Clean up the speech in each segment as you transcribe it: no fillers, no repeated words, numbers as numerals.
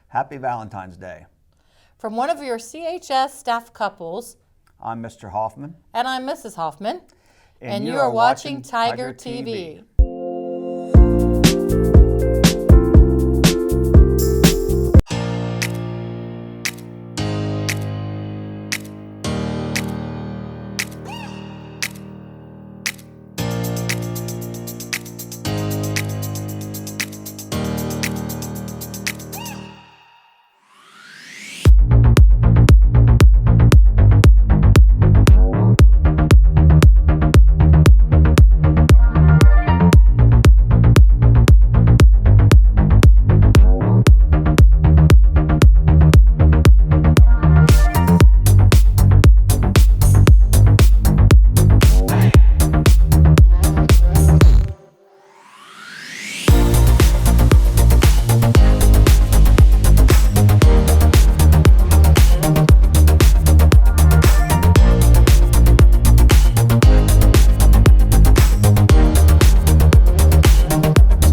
Happy Valentine's Day. From one of your CHS staff couples, I'm Mr. Hoffman. and I'm Mrs. Hoffman, and you you are watching Tiger TV.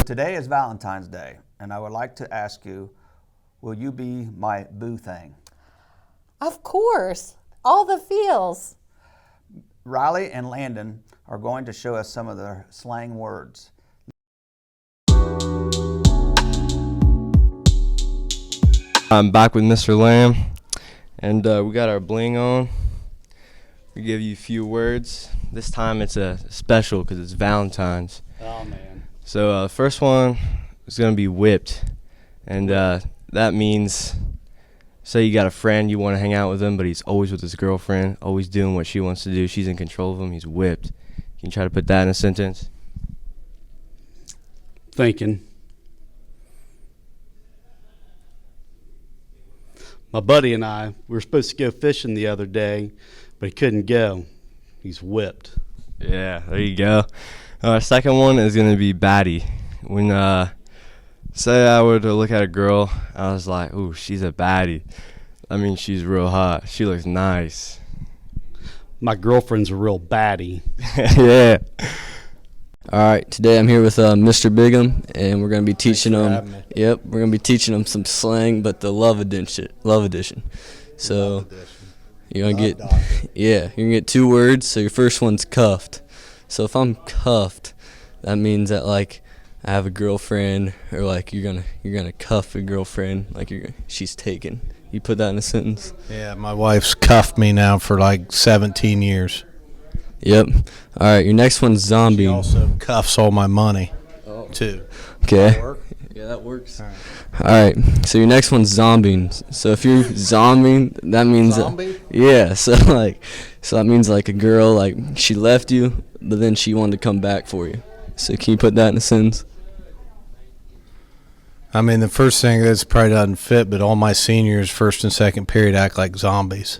Today is Valentine's Day, and I would like to ask you, will you be my boo thing? Of course, all the feels. Riley and Landon are going to show us some of their slang words. I'm back with Mr. Lamb, and we got our bling on. We give you a few words. This time it's a special because it's Valentine's. Oh, man. So first one is going to be whipped, and that means, say you got a friend, you want to hang out with him, but he's always with his girlfriend, always doing what she wants to do. She's in control of him. He's whipped. Can you try to put that in a sentence? Thinking. My buddy and I, we were supposed to go fishing the other day, but he couldn't go. He's whipped. Yeah, there you go. Second one is going to be baddie. When, say I were to look at a girl, I was like, ooh, she's a baddie. I mean, she's real hot. She looks nice. My girlfriend's a real baddie. Yeah. All right, today I'm here with Mr. Bigham, and we're gonna be teaching him. Yep, we're gonna be teaching him some slang, but the love edition. So you're gonna get, you're gonna get 2 words. So your first one's cuffed. So if I'm cuffed, that means that like I have a girlfriend, or like you're gonna cuff a girlfriend, like she's taken. You put that in a sentence. Yeah, my wife's cuffed me now for like 17 years. Yep. All right, your next one's zombie. She also cuffs all my money, too. Okay. Work? Yeah, that works. All All right. So your next one's zombieing. So if you're zombieing, that means Zombie? yeah. So that means like a girl, like she left you, but then she wanted to come back for you. So can you put that in a sentence? I mean, the first thing that's probably doesn't fit, but all my seniors, first and second period, act like zombies.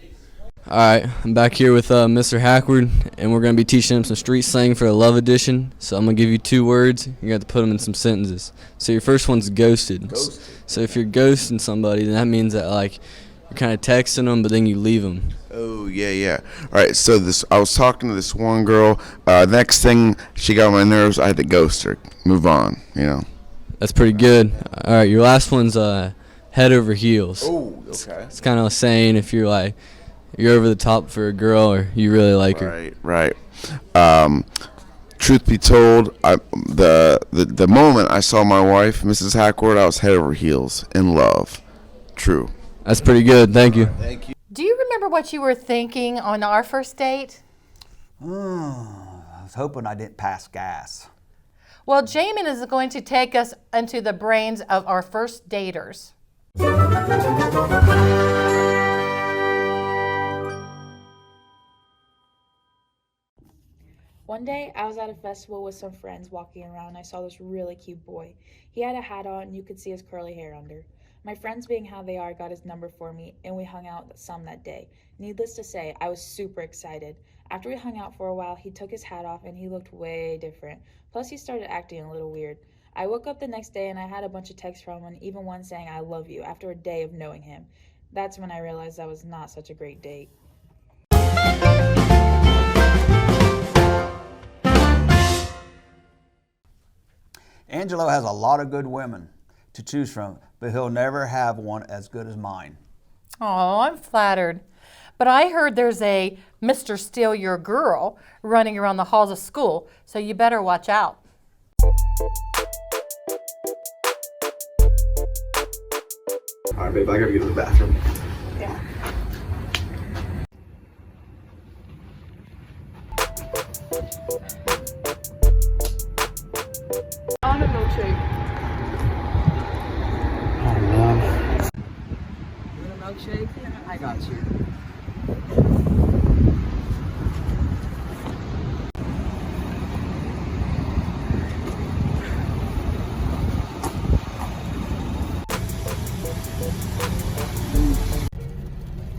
All right. I'm back here with Mr. Hackward, and we're gonna be teaching him some street slang for the love edition. So I'm gonna give you 2 words. You got to put them in some sentences. So your first one's ghosted. So if you're ghosting somebody, then that means that like you're kind of texting them, but then you leave them. Oh, yeah. All right, so I was talking to this one girl. Next thing, she got on my nerves. I had to ghost her. Move on, you know. That's pretty good. All right, your last one's head over heels. Oh, okay. It's kind of saying if you're like you're over the top for a girl or you really like her. Right. Truth be told, the moment I saw my wife, Mrs. Hackward, I was head over heels in love. True. That's pretty good. Thank you. Thank you. Do you remember what you were thinking on our first date? I was hoping I didn't pass gas. Well, Jamin is going to take us into the brains of our first daters. One day, I was at a festival with some friends walking around and I saw this really cute boy. He had a hat on and you could see his curly hair under. My friends, being how they are, got his number for me and we hung out some that day. Needless to say, I was super excited. After we hung out for a while, he took his hat off and he looked way different. Plus, he started acting a little weird. I woke up the next day and I had a bunch of texts from him, even one saying I love you after a day of knowing him. That's when I realized that was not such a great date. Angelo has a lot of good women. to choose from, but he'll never have one as good as mine. Oh, I'm flattered. But I heard there's a Mr. Steal Your Girl running around the halls of school, so you better watch out. All right, babe, I gotta go to the bathroom. Yeah. On a milkshake. Oh, man. You want a milkshake? I got you.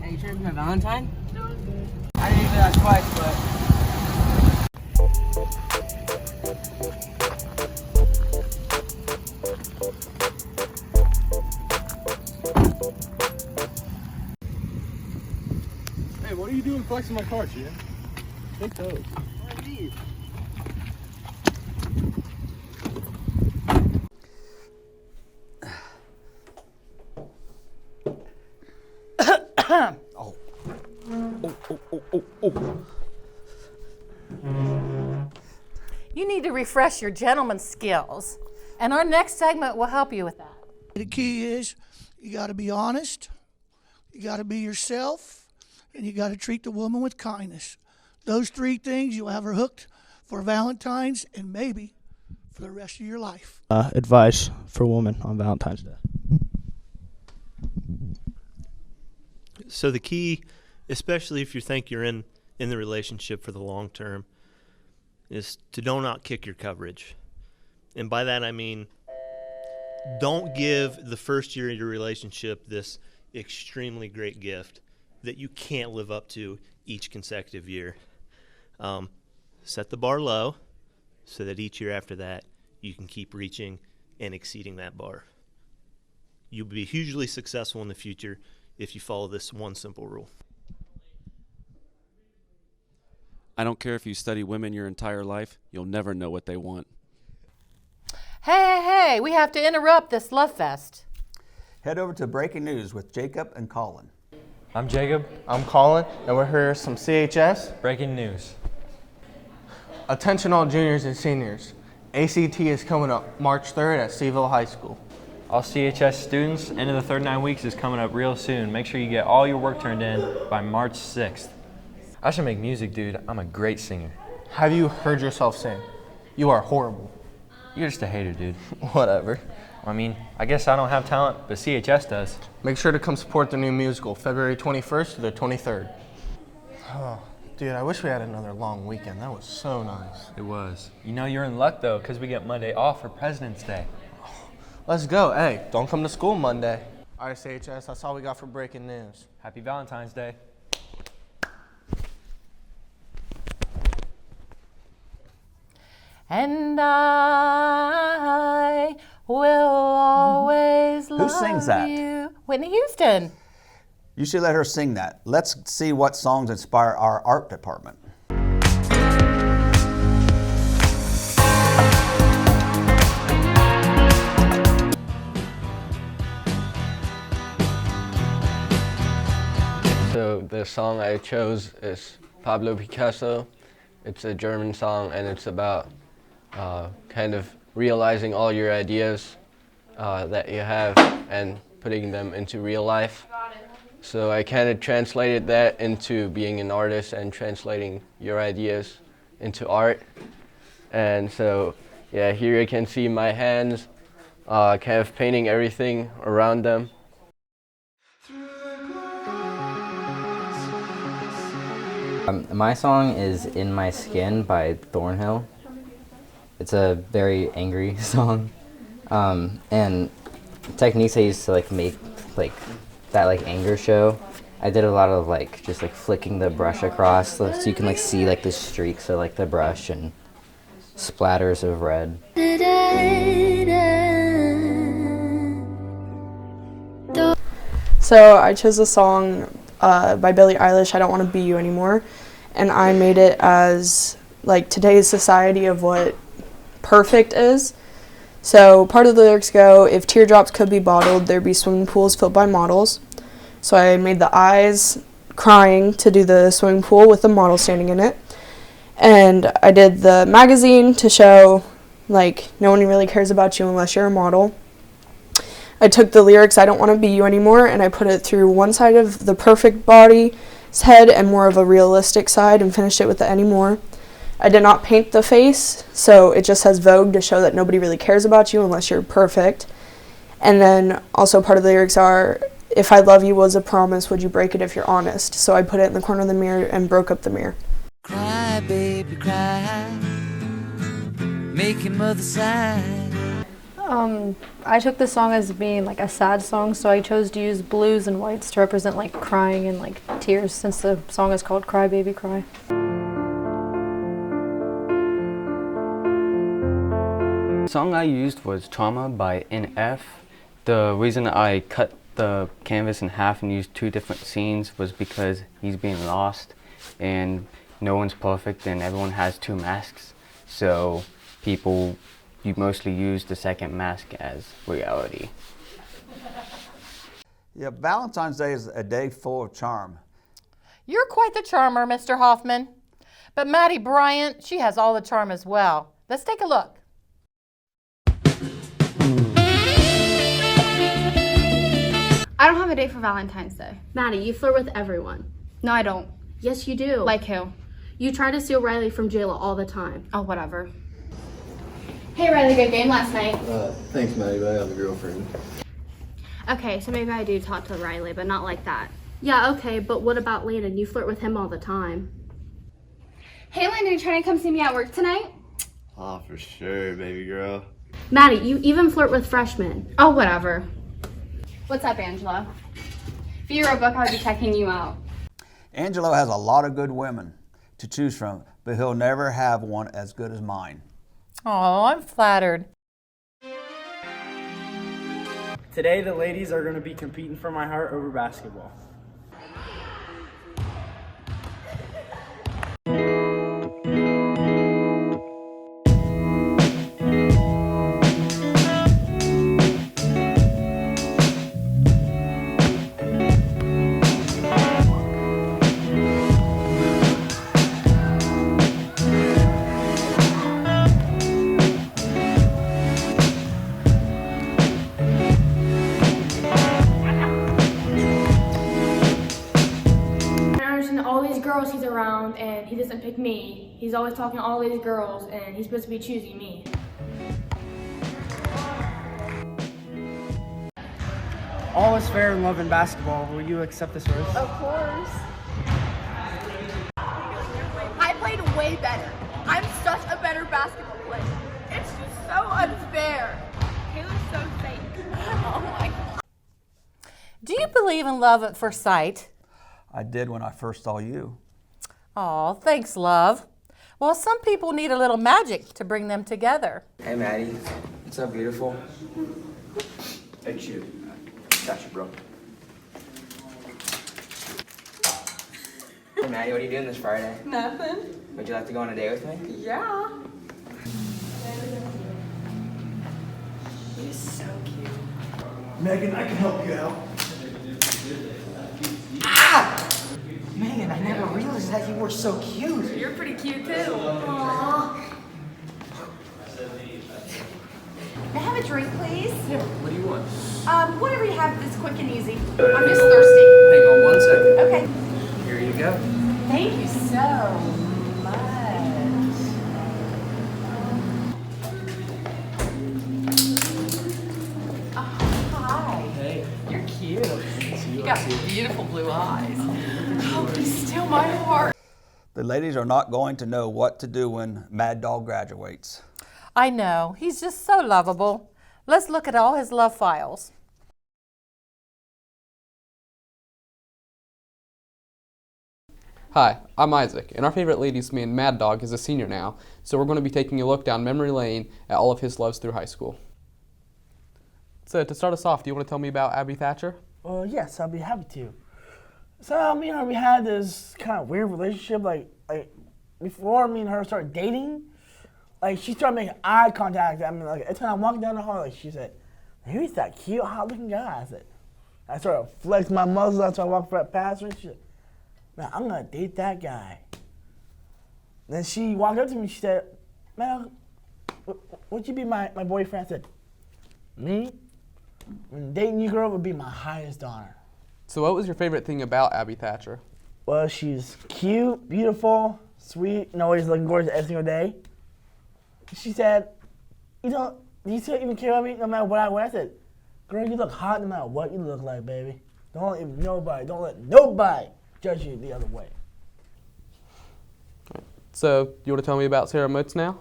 Hey, you trying to be my Valentine? I didn't even ask twice, but. Hey, what are you doing flexing my car, Chia? Take those. What are these? You need to refresh your gentleman's skills, and our next segment will help you with that. The key is you got to be honest, you got to be yourself, and you got to treat the woman with kindness. Those three things, you'll have her hooked for Valentine's and maybe for the rest of your life. Advice for women on Valentine's Day. So the key, especially if you think you're in the relationship for the long term, is to don't outkick your coverage. And by that I mean, don't give the first year of your relationship this extremely great gift that you can't live up to each consecutive year. Set the bar low so that each year after that you can keep reaching and exceeding that bar. You'll be hugely successful in the future if you follow this one simple rule. I don't care if you study women your entire life, you'll never know what they want. Hey, we have to interrupt this love fest. Head over to Breaking News with Jacob and Colin. I'm Jacob. I'm Colin, and we're here with some CHS. Breaking news. Attention all juniors and seniors. ACT is coming up March 3rd at Seaville High School. All CHS students, end of the third 9 weeks is coming up real soon. Make sure you get all your work turned in by March 6th. I should make music, dude. I'm a great singer. Have you heard yourself sing? You are horrible. You're just a hater, dude. Whatever. I mean, I guess I don't have talent, but CHS does. Make sure to come support the new musical, February 21st to the 23rd. Oh, dude, I wish we had another long weekend. That was so nice. It was. You know you're in luck, though, because we get Monday off for President's Day. Let's go. Hey, don't come to school Monday. All right, CHS, that's all we got for breaking news. Happy Valentine's Day. And I will always love sings that? you. Whitney Houston. You should let her sing that. Let's see what songs inspire our art department. So the song I chose is Pablo Picasso. It's a German song, and it's about kind of realizing all your ideas that you have and putting them into real life. So I kind of translated that into being an artist and translating your ideas into art. And so, yeah, here you can see my hands kind of painting everything around them. My song is In My Skin by Thornhill. It's a very angry song. And techniques I used to make that anger show. I did a lot of just flicking the brush across so you can see the streaks of the brush and splatters of red. So I chose a song by Billie Eilish, I Don't Want to Be You Anymore, and I made it as today's society of what perfect is. So part of the lyrics go, if teardrops could be bottled, there'd be swimming pools filled by models. So I made the eyes crying to do the swimming pool with the model standing in it. And I did the magazine to show, like, no one really cares about you unless you're a model. I took the lyrics, I don't want to be you anymore, and I put it through one side of the perfect body's head and more of a realistic side and finished it with the anymore. I did not paint the face, so it just says Vogue to show that nobody really cares about you unless you're perfect. And then also part of the lyrics are, if I love you was a promise, would you break it if you're honest? So I put it in the corner of the mirror and broke up the mirror. Cry, baby, cry, make your mother sigh. I took the song as being like a sad song, so I chose to use blues and whites to represent like crying and like tears, since the song is called Cry Baby Cry. The song I used was Trauma by NF. The reason I cut the canvas in half and used two different scenes was because he's being lost and no one's perfect and everyone has two masks, so you mostly use the second mask as reality. Yeah, Valentine's Day is a day full of charm. You're quite the charmer, Mr. Hoffman. But Maddie Bryant, she has all the charm as well. Let's take a look. I don't have a date for Valentine's Day. Maddie, you flirt with everyone. No, I don't. Yes, you do. Like who? You try to steal Riley from Jayla all the time. Oh, whatever. Hey, Riley, good game last night. Thanks, Maddie, but I have a girlfriend. Okay, so maybe I do talk to Riley, but not like that. Yeah, okay, but what about Landon? You flirt with him all the time. Hey, Landon, you trying to come see me at work tonight? Oh, for sure, baby girl. Maddie, you even flirt with freshmen. Oh, whatever. What's up, Angela? If you were a book, I would be checking you out. Angelo has a lot of good women to choose from, but he'll never have one as good as mine. Oh, I'm flattered. Today, the ladies are going to be competing for my heart over basketball. Girls he's around and he doesn't pick me. He's always talking to all these girls and he's supposed to be choosing me. All is fair in love and basketball. Will you accept this rose? Of course. I played way better. I'm such a better basketball player. It's just so unfair. Taylor's so fake. Oh my God. Do you believe in love at first sight? I did when I first saw you. Aw, thanks, love. Well, some people need a little magic to bring them together. Hey, Maddie. What's up, beautiful? Hey, you. Got you, bro. Hey, Maddie, what are you doing this Friday? Nothing. Would you like to go on a date with me? Yeah. He's so cute. Megan, I can help you out. Man, I never realized that you were so cute. You're pretty cute too. Aww. May I have a drink, please? Yeah, what do you want? Whatever you have that's quick and easy. I'm just thirsty. Hang on 1 second. Okay. Here you go. Thank you so much. Oh, hi. Hey, you're cute. You got beautiful blue eyes. Oh, you steal my heart. The ladies are not going to know what to do when Mad Dog graduates. I know, he's just so lovable. Let's look at all his love files. Hi, I'm Isaac, and our favorite ladies man Mad Dog is a senior now, so we're going to be taking a look down memory lane at all of his loves through high school. So to start us off, do you want to tell me about Abby Thatcher? Yes, I'll be happy to. So me and her, we had this kind of weird relationship. Like before me and her started dating, Like, she started making eye contact. I mean, like, every time I'm walking down the hall, like, she said, who's that cute, hot-looking guy? I said, I sort of flexed my muscles after I walked right past her. She said, man, I'm going to date that guy. Then she walked up to me. She said, man, would you be my boyfriend? I said, me? When dating you, girl, would be my highest honor. So what was your favorite thing about Abby Thatcher? Well, she's cute, beautiful, sweet, and always looking gorgeous every single day. She said, do you still even care about me no matter what I wear? I said, girl, you look hot no matter what you look like, baby. Don't let nobody judge you the other way. So you want to tell me about Sarah Motes now?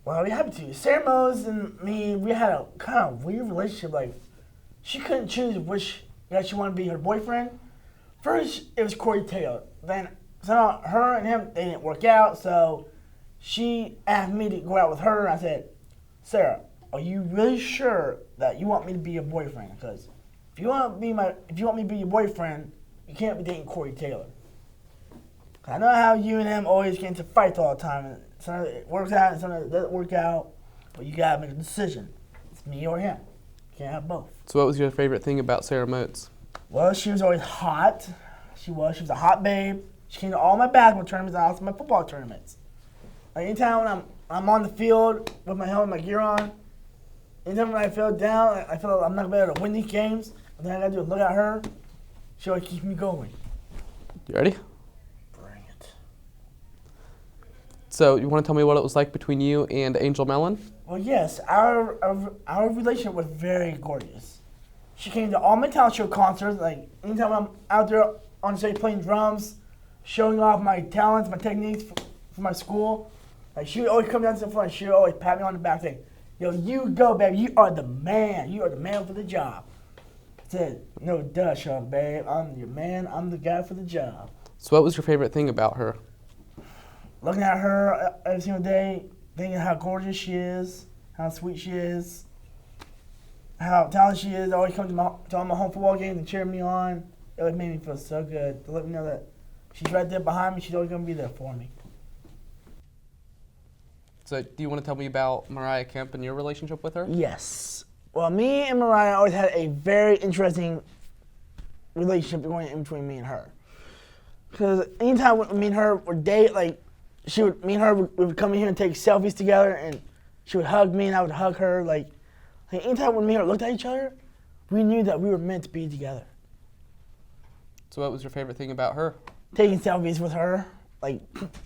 Well, I'll be happy to. Sarah Mose and me, we had a kind of weird relationship. Like, she couldn't choose which guy she wanted to be her boyfriend. First, it was Corey Taylor. Then, so her and him, they didn't work out, so she asked me to go out with her. I said, Sarah, are you really sure that you want me to be your boyfriend? Because if you want me to be your boyfriend, you can't be dating Corey Taylor. I know how you and him always get into fights all the time. And sometimes it works out and sometimes it doesn't work out. But you gotta make a decision. It's me or him. You can't have both. So what was your favorite thing about Sarah Motes? Well, she was always hot. She was a hot babe. She came to all my basketball tournaments and also my football tournaments. Like anytime when I'm on the field with my helmet, my gear on, anytime when I feel down, I feel like I'm not gonna be able to win these games. The thing I gotta do is look at her. She always keeps me going. You ready? So you want to tell me what it was like between you and Angel Mellon? Well, yes, our relationship was very gorgeous. She came to all my talent show concerts. Like anytime I'm out there on stage playing drums, showing off my talents, my techniques for my school, like she would always come down to the front. She would always pat me on the back, saying, "Yo, you go, baby. You are the man. You are the man for the job." I said, "No, duh, Sean, babe. I'm your man. I'm the guy for the job." So what was your favorite thing about her? Looking at her every single day, thinking how gorgeous she is, how sweet she is, how talented she is. Always come to all my home football games and cheer me on. It always made me feel so good to let me know that she's right there behind me. She's always going to be there for me. So do you want to tell me about Mariah Kemp and your relationship with her? Yes. Well, me and Mariah always had a very interesting relationship going in between me and her. Because anytime me and her would date, like, me and her would come in here and take selfies together, and she would hug me and I would hug her. Like anytime when me and her looked at each other, we knew that we were meant to be together. So what was your favorite thing about her? Taking selfies with her. Like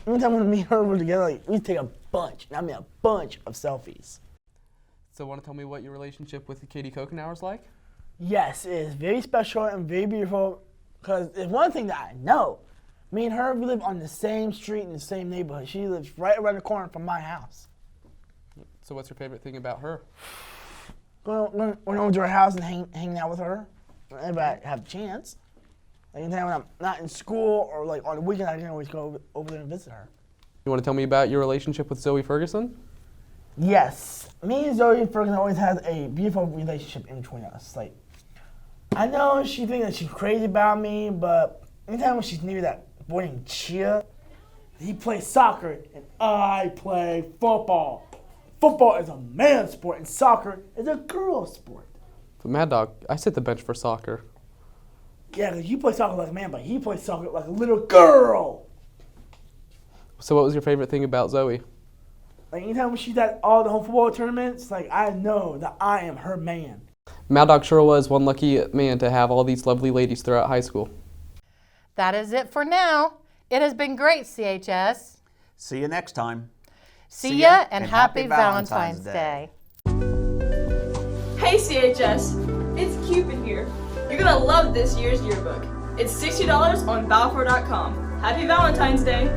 anytime when me and her were together, like we'd take a bunch of selfies. So want to tell me what your relationship with Katie Kokenauer is like? Yes, it is very special and very beautiful, because it's one thing that I know. Me and her, we live on the same street in the same neighborhood. She lives right around the corner from my house. So what's your favorite thing about her? Going over to her house and hanging out with her whenever I have a chance. Like anytime when I'm not in school or like on the weekend, I can always go over there and visit her. You want to tell me about your relationship with Zoe Ferguson? Yes. Me and Zoe Ferguson always had a beautiful relationship in between us. Like, I know she thinks that she's crazy about me, but anytime when she's near that boy named Chia, he plays soccer and I play football. Football is a man's sport and soccer is a girl's sport. But Mad Dog, I sit the bench for soccer. Yeah, because you play soccer like a man, but he plays soccer like a little girl. So what was your favorite thing about Zoe? Like anytime when she's at all the home football tournaments, like I know that I am her man. Mad Dog sure was one lucky man to have all these lovely ladies throughout high school. That is it for now. It has been great, CHS. See you next time. See ya and happy Valentine's Day. Hey CHS, it's Cupid here. You're gonna love this year's yearbook. It's $60 on Balfour.com. Happy Valentine's Day.